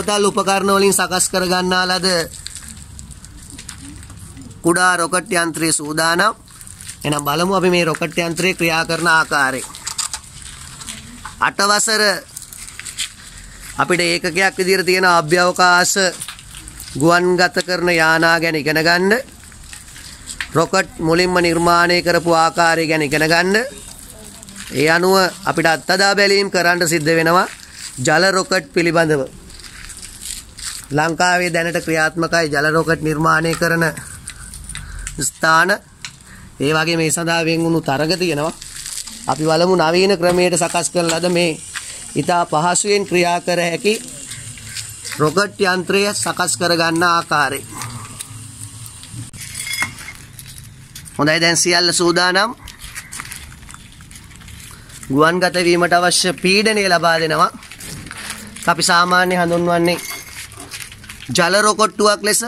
දියමටල් උපකරණ වලින් සකස් කර ගන්නා ලද කුඩා රොකට් යන්ත්‍රයේ සූදානම්. එහෙනම් බලමු අපි මේ රොකට් යන්ත්‍රය ක්‍රියා කරන ආකාරය. 8 වසර අපිට ඒකකයක් විදිහට තියෙන අභ්‍යවකාශ ගුවන්ගත කරන යානා ගැන ඉගෙන ගන්න. රොකට් මුලින්ම නිර්මාණය කරපු ආකාරය ගැන ඉගෙන ගන්න. ඒ අනුව අපිට අත්දැක බැලීම් කරන්න සිද්ධ වෙනවා ජල රොකට් පිළිබඳව. ලංකාවේ දැනට ක්‍රියාත්මකයි ජල රොකට් නිර්මාණය කරන ස්ථාන. ඒ වගේ මේ සඳහා වෙන් වුණු තරග තියෙනවා. අපි බලමු නවීන ක්‍රමයට සකස් කරන ලද මේ ඉතා පහසුවෙන් ක්‍රියා කර හැකි රොකට් යන්ත්‍රය සකස් කර ගන්න ආකාරය. හොඳයි දැන් සියල්ල සූදානම්. ගුවන්ගත වීමට අවශ්‍ය පීඩනය ලබා දෙනවා. අපි සාමාන්‍ය හඳුන්වන්නේ ජල රොකට්ටුවක් ලෙස.